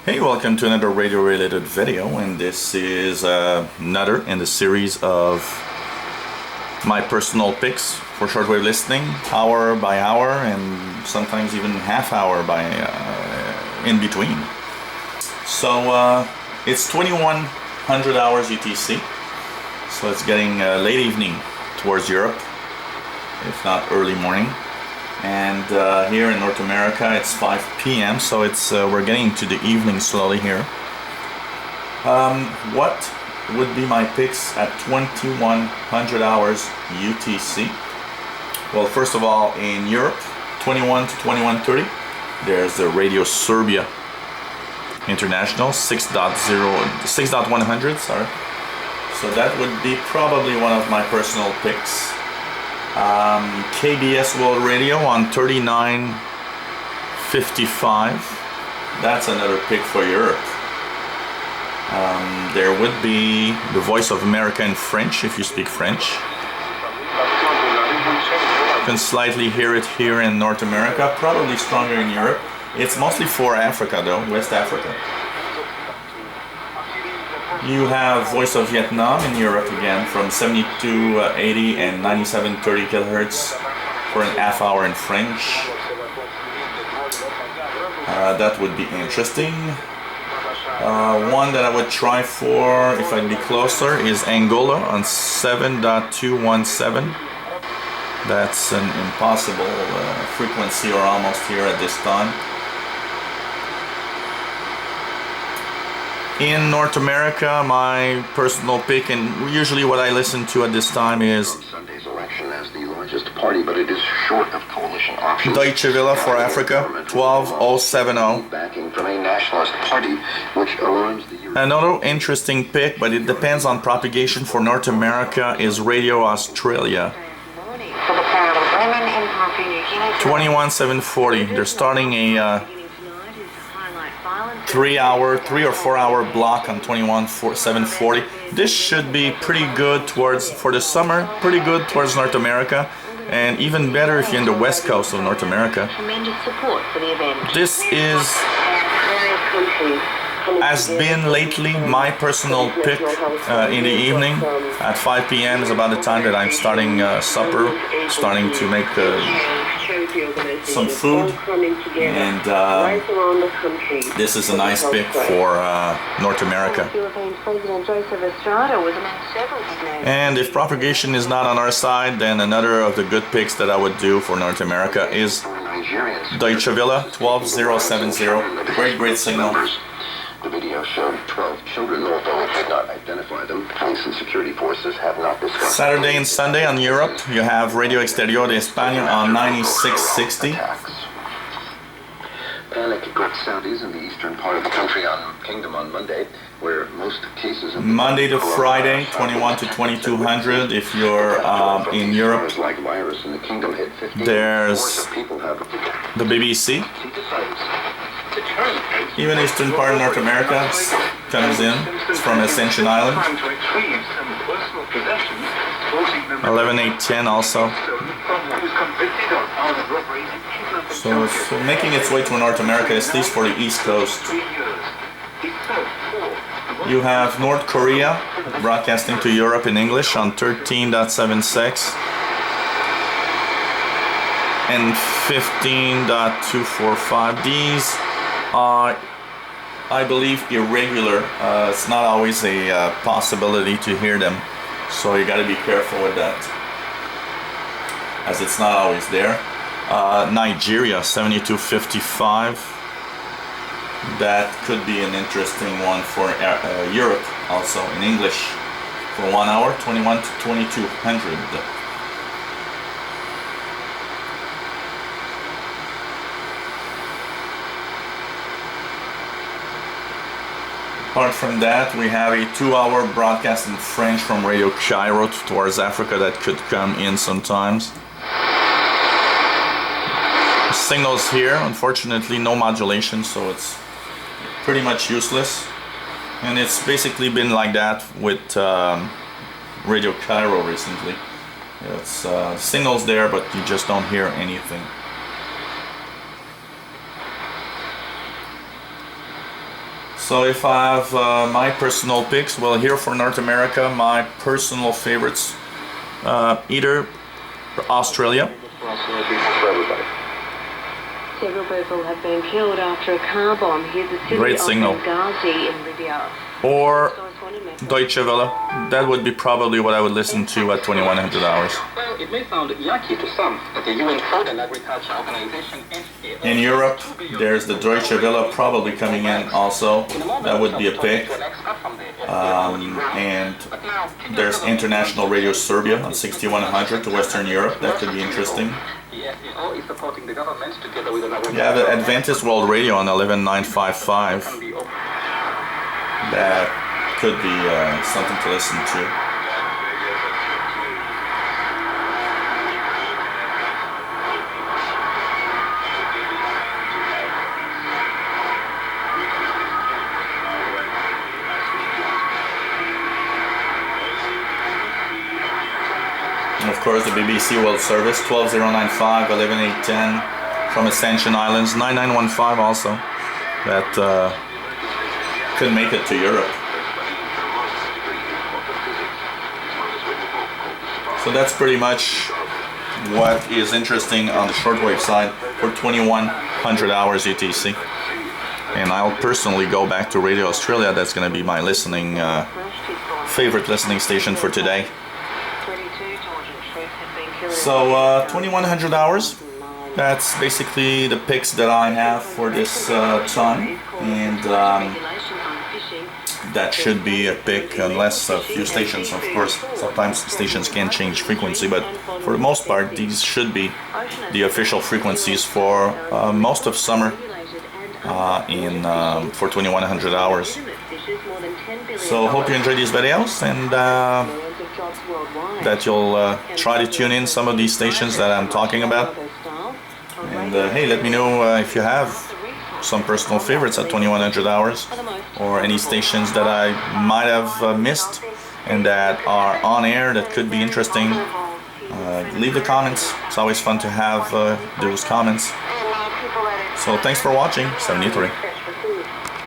Hey, welcome to another radio related video, and this is another in the series of my personal picks for shortwave listening, hour by hour and sometimes even half hour by in between. So it's 2100 hours UTC, so it's getting late evening towards Europe, if not early morning. And here in North America it's 5 p.m. so it's we're getting to the evening slowly here. What would be my picks at 2100 hours UTC? Well, first of all, in Europe, 21 to 2130, there's the Radio Serbia International 6.100, sorry. So that would be probably one of my personal picks. KBS World Radio on 3955. That's another pick for Europe. There would be the Voice of America in French, if you speak French. You can slightly hear it here in North America, probably stronger in Europe. It's mostly for Africa though, West Africa. You have Voice of Vietnam in Europe again from 7280 and 9730 kilohertz for an half hour in French. That would be interesting. One that I would try for if I'd be closer is Angola on 7.217. That's an impossible frequency, or almost here at this time. In North America, my personal pick, and usually what I listen to at this time, is Sunday's election as the largest party, but it is short of coalition options. Deutsche Welle for Africa, 12070. Backing from a nationalist party, which alarms the Another interesting pick, but it depends on propagation for North America, is Radio Australia, 21740. They're starting a 3 or 4 hour block on 21740. This should be pretty good for the summer, pretty good towards North America, and even better if you're in the west coast of North America. This has been lately my personal pick in the evening. At 5 p.m. is about the time that I'm starting supper, starting to make some food, and this is a nice pick for North America. And if propagation is not on our side, then another of the good picks that I would do for North America is Deutsche Welle 12070. Great signal. The video showed 12 children, although it did not identify them. Police and security forces have not discussed. Saturday and Sunday on Europe, you have Radio Exterior de España on 9660. Panic gripped Saudis in the eastern part of the country on Kingdom on Monday, where most cases of Monday to Friday, 21 to 2200. If you're in Europe, there's the BBC. Even eastern part of North America comes in. It's from Ascension Island. 11810 also. So it's making its way to North America, at least for the East Coast. You have North Korea broadcasting to Europe in English on 13.76 and 15.245. These are, I believe, irregular. It's not always a possibility to hear them, so you got to be careful with that, as it's not always there. Nigeria 7255. That could be an interesting one for Europe, also in English, for 1 hour, 21 to 2200. Apart from that, we have a 2 hour broadcast in French from Radio Cairo towards Africa that could come in sometimes. Signals here, unfortunately no modulation, so it's pretty much useless. And it's basically been like that with Radio Cairo recently. It's signals there, but you just don't hear anything. So if I have my personal picks, well, here for North America, my personal favorites, either Australia. Several people have been killed after a car bomb hit the city Great of signal. Benghazi in Libya. Or Deutsche Welle. That would be probably what I would listen to at 2100 hours. Well, it may sound yucky to some, but the UN Food and Agriculture Organization In Europe, there's the Deutsche Welle probably coming in also. That would be a pick. And there's International Radio Serbia on 6100 to Western Europe. That could be interesting. Yeah, the Adventist World Radio on 11955. That could be something to listen to. And of course the BBC World Service, 12095, 11810 from Ascension Islands, 9915 also. That could make it to Europe. So that's pretty much what is interesting on the shortwave side for 2100 hours UTC. And I'll personally go back to Radio Australia. That's going to be my listening favorite listening station for today. So 2100 hours, that's basically the picks that I have for this time, and that should be a pick unless a few stations, of course, sometimes stations can change frequency, but for the most part these should be the official frequencies for most of summer for 2100 hours. So hope you enjoy these videos, and that you'll try to tune in some of these stations that I'm talking about. And hey, let me know if you have some personal favorites at 2100 hours, or any stations that I might have missed and that are on air that could be interesting. Leave the comments. It's always fun to have those comments. So thanks for watching. 73.